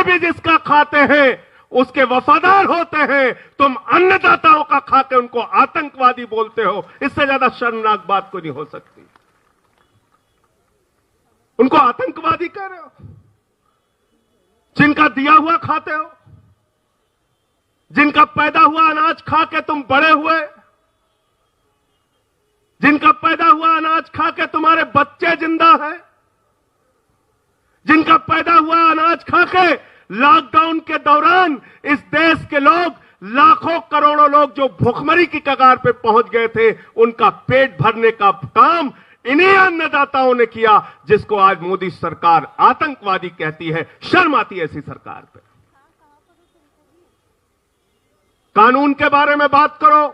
भी जिसका खाते हैं उसके वफादार होते हैं, तुम अन्नदाताओं का खाके उनको आतंकवादी बोलते हो। इससे ज्यादा शर्मनाक बात कोई नहीं हो सकती। उनको आतंकवादी कह रहे हो, जिनका दिया हुआ खाते हो, जिनका पैदा हुआ अनाज खा के तुम बड़े हुए, जिनका पैदा हुआ अनाज खा के तुम्हारे बच्चे जिंदा हैं, जिनका पैदा हुआ अनाज खा के लॉकडाउन के दौरान इस देश के लोग, लाखों करोड़ों लोग जो भुखमरी की कगार पे पहुंच गए थे, उनका पेट भरने का काम इन्हीं अन्नदाताओं ने किया, जिसको आज मोदी सरकार आतंकवादी कहती है। शर्म आती है ऐसी सरकार पे। कानून के बारे में बात करो,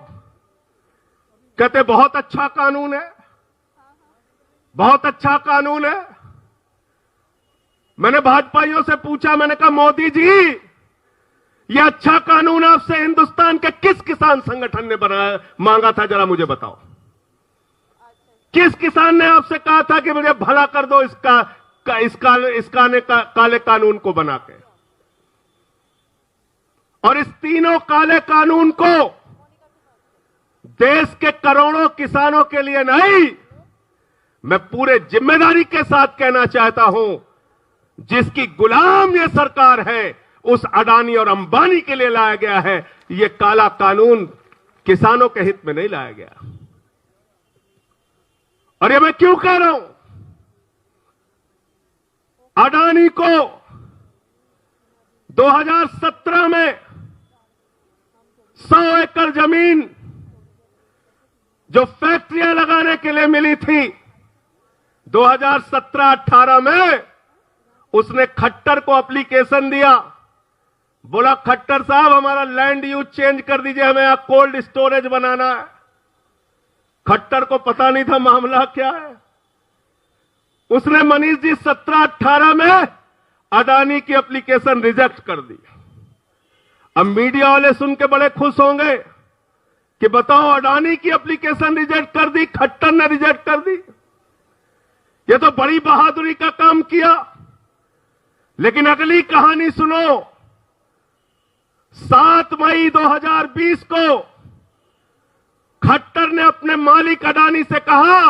कहते बहुत अच्छा कानून है, बहुत अच्छा कानून है। मैंने भाजपाइयों से पूछा, मैंने कहा मोदी जी यह अच्छा कानून आपसे हिंदुस्तान के किस किसान संगठन ने बनाया, मांगा था, जरा मुझे बताओ। किस किसान ने आपसे कहा था कि मुझे भला कर दो इस काले कानून को बना के? और इस तीनों काले कानून को देश के करोड़ों किसानों के लिए नहीं, मैं पूरे जिम्मेदारी के साथ कहना चाहता हूं, जिसकी गुलाम ये सरकार है, उस अडानी और अंबानी के लिए लाया गया है। ये काला कानून किसानों के हित में नहीं लाया गया। और ये मैं क्यों कह रहा हूं? अडानी को 2017 में 100 एकड़ जमीन जो फैक्ट्रियां लगाने के लिए मिली थी, 2017-18 में उसने खट्टर को एप्लीकेशन दिया। बोला खट्टर साहब हमारा लैंड यूज चेंज कर दीजिए, हमें यहां कोल्ड स्टोरेज बनाना है। खट्टर को पता नहीं था मामला क्या है। उसने मनीष जी 17-18 में अडानी की एप्लीकेशन रिजेक्ट कर दी। अब मीडिया वाले सुन के बड़े खुश होंगे कि बताओ अडानी की एप्लीकेशन रिजेक्ट कर दी, खट्टर ने रिजेक्ट कर दी। ये तो बड़ी बहादुरी का काम किया। लेकिन अगली कहानी सुनो। 7 मई 2020 को खट्टर ने अपने मालिक अडानी से कहा,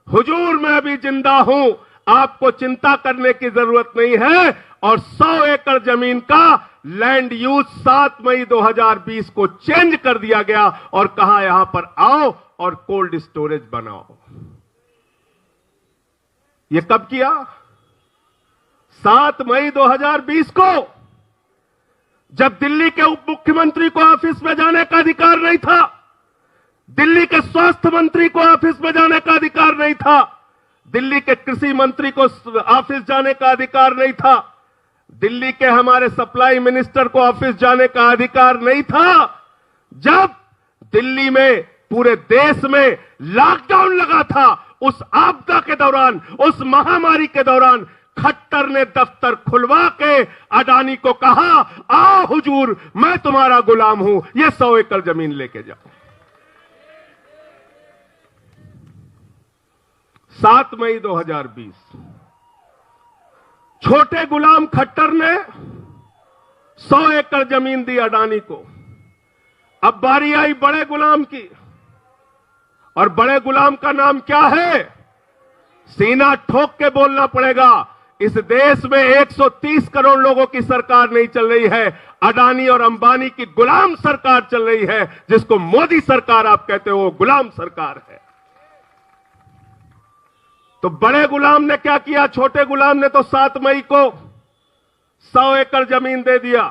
हुजूर मैं अभी जिंदा हूं, आपको चिंता करने की जरूरत नहीं है। और 100 एकड़ जमीन का लैंड यूज 7 मई 2020 को चेंज कर दिया गया और कहा यहां पर आओ और कोल्ड स्टोरेज बनाओ। यह कब किया? 7 मई 2020 को, जब दिल्ली के उप मुख्यमंत्री को ऑफिस में जाने का अधिकार नहीं था, दिल्ली के स्वास्थ्य मंत्री को ऑफिस में जाने का अधिकार नहीं था, दिल्ली के कृषि मंत्री को ऑफिस जाने का अधिकार नहीं था, दिल्ली के हमारे सप्लाई मिनिस्टर को ऑफिस जाने का अधिकार नहीं था। जब दिल्ली में, पूरे देश में लॉकडाउन लगा था, उस आपदा के दौरान, उस महामारी के दौरान खट्टर ने दफ्तर खुलवा के अडानी को कहा, आओ हुजूर मैं तुम्हारा गुलाम हूं, ये 100 एकड़ जमीन लेके जाओ। 7 मई 2020 छोटे गुलाम खट्टर ने 100 एकड़ जमीन दी अडानी को। अब बारी आई बड़े गुलाम की, और बड़े गुलाम का नाम क्या है? सीना ठोक के बोलना पड़ेगा, इस देश में 130 करोड़ लोगों की सरकार नहीं चल रही है, अडानी और अंबानी की गुलाम सरकार चल रही है। जिसको मोदी सरकार आप कहते हो, गुलाम सरकार है। तो बड़े गुलाम ने क्या किया? छोटे गुलाम ने तो 7 मई को 100 एकड़ जमीन दे दिया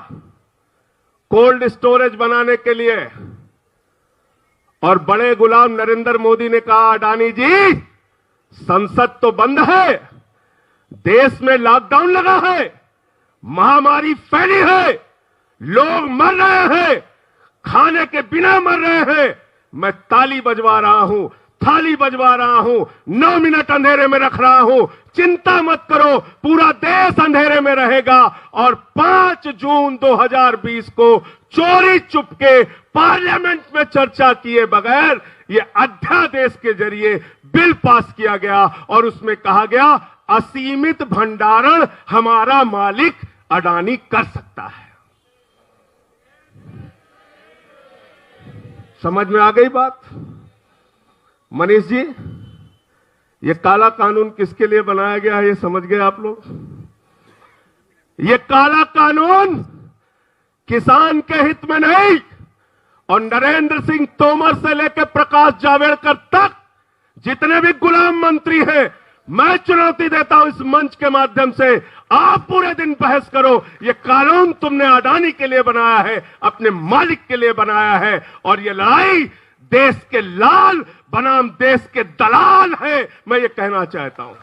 कोल्ड स्टोरेज बनाने के लिए। और बड़े गुलाम नरेंद्र मोदी ने कहा, अडानी जी संसद तो बंद है, देश में लॉकडाउन लगा है, महामारी फैली है, लोग मर रहे हैं, खाने के बिना मर रहे हैं, मैं ताली बजवा रहा हूं, थाली बजवा रहा हूं, 9 मिनट अंधेरे में रख रहा हूं, चिंता मत करो, पूरा देश अंधेरे में रहेगा। और 5 जून 2020 को चोरी चुपके पार्लियामेंट में चर्चा किए बगैर ये अध्यादेश के जरिए बिल पास किया गया और उसमें कहा गया, असीमित भंडारण हमारा मालिक अडानी कर सकता है। समझ में आ गई बात? मनीष जी, ये काला कानून किसके लिए बनाया गया है, ये समझ गए आप लोग? ये काला कानून किसान के हित में नहीं, और नरेंद्र सिंह तोमर से लेकर प्रकाश जावड़ेकर तक जितने भी गुलाम मंत्री हैं, मैं चुनौती देता हूं इस मंच के माध्यम से, आप पूरे दिन बहस करो। ये कानून तुमने अडानी के लिए बनाया है, अपने मालिक के लिए बनाया है, और ये लड़ाई देश के लाल बनाम देश के दलाल है, मैं ये कहना चाहता हूं।